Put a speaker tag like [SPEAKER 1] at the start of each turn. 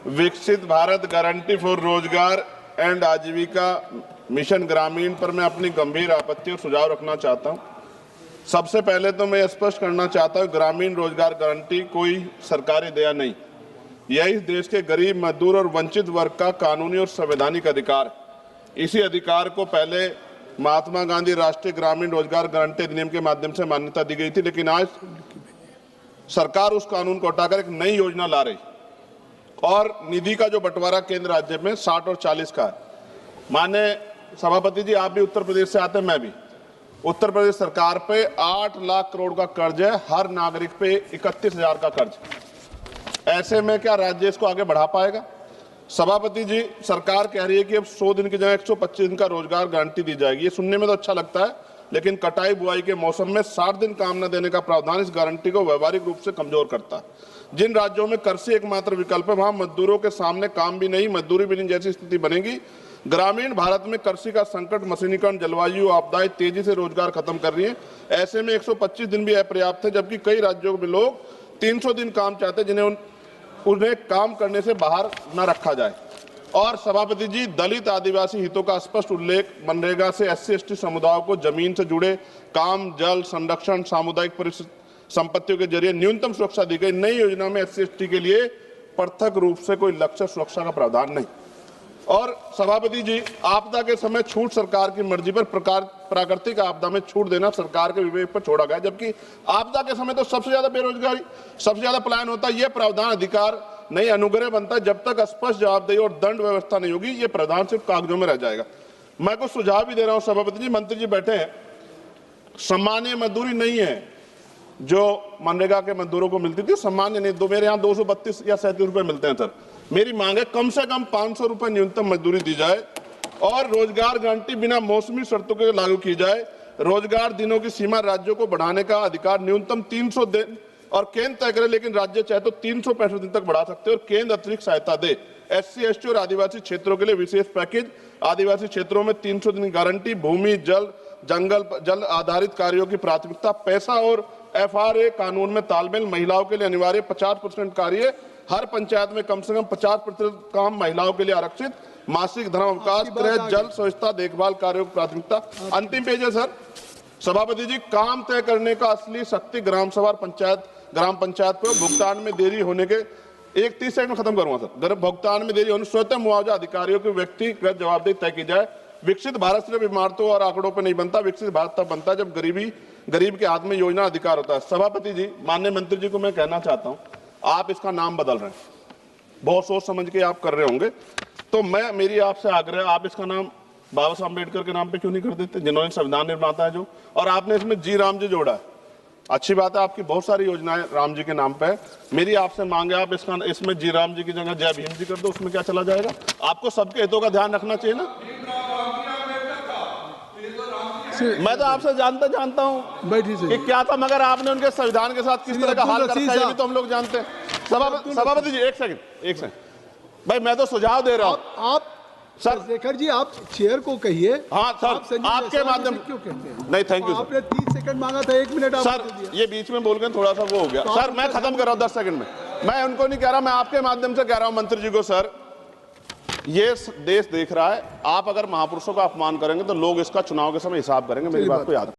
[SPEAKER 1] विकसित Bharat guarantee for रोजगार and आजीविका मिशन ग्रामीण पर मैं अपनी गंभीर आपत्ति और सुझाव रखना चाहता हूं। सबसे पहले तो मैं स्पष्ट करना चाहता हूं, ग्रामीण रोजगार गारंटी कोई सरकारी दया नहीं, यह इस देश के गरीब, मजदूर और वंचित वर्ग का कानूनी और संवैधानिक अधिकार। इसी अधिकार को पहले महात्मा गांधी राष्ट्रीय ग्रामीण रोजगार गारंटी अधिनियम के माध्यम से मान्यता दी गई थी, लेकिन आज सरकार उस कानून को हटाकर एक नई योजना ला रही और निधि का जो बंटवारा केंद्र राज्य में 60 और 40 का है। माननीय सभापति जी, आप भी उत्तर प्रदेश से आते हैं, मैं भी। उत्तर प्रदेश सरकार पे 8 लाख करोड़ का कर्ज है, हर नागरिक पे 31,000 का कर्ज। ऐसे में क्या राज्य इसको आगे बढ़ा पाएगा? सभापति जी, सरकार कह रही है कि अब 100 दिन की जगह 125 दिन का रोजगार गारंटी दी जाएगी। ये सुनने में तो अच्छा लगता है, लेकिन कटाई बुआई के मौसम में 60 दिन काम न देने का प्रावधान इस गारंटी को व्यवहारिक रूप से कमजोर करता है। जिन राज्यों में कृषि एकमात्र विकल्प है, वहां मजदूरों के सामने काम भी नहीं, मजदूरी भी नहीं जैसी स्थिति बनेगी। ग्रामीण भारत में कृषि का संकट, मशीनीकरण, जलवायु आपदाएं तेजी से रोजगार खत्म कर रही है। ऐसे में 125 दिन भी अपर्याप्त है, जबकि कई राज्यों में लोग 300 दिन काम चाहते हैं, जिन्हें उन्हें काम करने से बाहर न रखा जाए। और सभापति जी, दलित आदिवासी हितों का स्पष्ट उल्लेख, मनरेगा से SC/ST समुदायों को जमीन से जुड़े काम, जल संरक्षण, सामुदायिक संपत्तियों के जरिए न्यूनतम सुरक्षा दी गई। नई योजना में SC/ST के लिए पृथक रूप से कोई लक्ष्य सुरक्षा का प्रावधान नहीं। और सभापति जी, आपदा के समय छूट सरकार की मर्जी पर, प्राकृतिक आपदा में छूट देना सरकार के विवेक पर छोड़ा गया, जबकि आपदा के समय तो सबसे ज्यादा बेरोजगारी, सबसे ज्यादा पलायन होता है। यह प्रावधान अधिकार नहीं, अनुग्रह बनता है। जब तक स्पष्ट जवाबदेही और दंड व्यवस्था नहीं होगी, ये प्रावधान सिर्फ कागजों में रह जाएगा। मैं कुछ सुझाव भी दे रहा हूं सभापति जी, मंत्री जी बैठे हैं। सामान्य मजदूरी नहीं है जो मनरेगा के मजदूरों को मिलती थी, सामान्य नहीं। मेरे यहाँ 232 या 37 रुपए मिलते हैं सर। मेरी मांग है कम से कम 500 रुपए न्यूनतम मजदूरी दी जाए और रोजगार गारंटी बिना मौसमी शर्तों के लागू की जाए। रोजगार दिनों की सीमा राज्यों को बढ़ाने का अधिकार न्यूनतम 300 दिन और केंद्र तय करे, लेकिन राज्य चाहे तो 365 दिन तक बढ़ा सकते हैं और केंद्र अतिरिक्त सहायता दे। SC/ST और आदिवासी क्षेत्रों के लिए विशेष पैकेज, आदिवासी क्षेत्रों में 300 दिन की गारंटी, भूमि, जल, जल आधारित कार्यों की प्राथमिकता, पैसा और FRA कानून में तालमेल, महिलाओं के लिए अनिवार्य 50% कार्य, हर पंचायत में कम से कम 50% काम महिलाओं के लिए आरक्षित, मासिक धर्म अवकाश, गृह, जल, स्वच्छता, देखभाल कार्यों की प्राथमिकता। अंतिम पेज है सर। सभापति जी, काम तय करने का असली शक्ति ग्राम सभा, ग्राम पंचायत पर भुगतान में देरी होने के 30 सेकंड में खत्म करूंगा सर। भुगतान में देरी होने स्वतः मुआवजा अधिकारियों की व्यक्तिगत जवाबदेही तय की जाए। विकसित भारत सिर्फ इमारतों और आंकड़ों पर नहीं बनता, विकसित भारत तब बनता है जब गरीब के हाथ में योजना अधिकार होता है। सभापति जी, माननीय मंत्री जी को मैं कहना चाहता हूं, आप इसका नाम बदल रहे हैं, बहुत सोच समझ के आप कर रहे होंगे, तो मेरी आपसे आग्रह, आप इसका नाम बाबा साहब अम्बेडकर के नाम पे क्यों नहीं कर देते, जिन्होंने संविधान निर्माता है जो, और आपने इसमें जी राम जी जोड़ा है। अच्छी बात है, आपकी बहुत सारी योजनाएं राम जी के नाम पे है। मेरी आपसे मांग है, आप इसमें जी राम जी की जगह जय भीम जी कर दो, उसमें क्या चला जाएगा? आपको सबके हितों का ध्यान रखना चाहिए ना। मैं तो आपसे जानता हूं कि क्या था, मगर आपने उनके संविधान के साथ किस तरह का हाल कर रखा है, ये भी तो हम लोग जानते हैं। सभापति जी, एक सेकंड भाई, मैं तो सुझाव दे रहा हूं।
[SPEAKER 2] आप
[SPEAKER 1] सर
[SPEAKER 2] शेखर जी, आप चेयर को कहिए।
[SPEAKER 1] हाँ सर, आपके माध्यम
[SPEAKER 2] क्यों कहते हैं?
[SPEAKER 1] नहीं, थैंक यू।
[SPEAKER 2] आपने 30 सेकंड मांगा था, 1 मिनट
[SPEAKER 1] सर, ये बीच में बोल गए, थोड़ा सा वो हो गया। सर, मैं खत्म कर रहा हूं 10 सेकंड में। मैं उनको नहीं कह रहा, मैं आपके माध्यम से कह रहा हूं मंत्री जी को, सर, ये देश देख रहा है, आप अगर महापुरुषों का अपमान करेंगे तो लोग इसका चुनाव के समय हिसाब करेंगे। मेरी बात को याद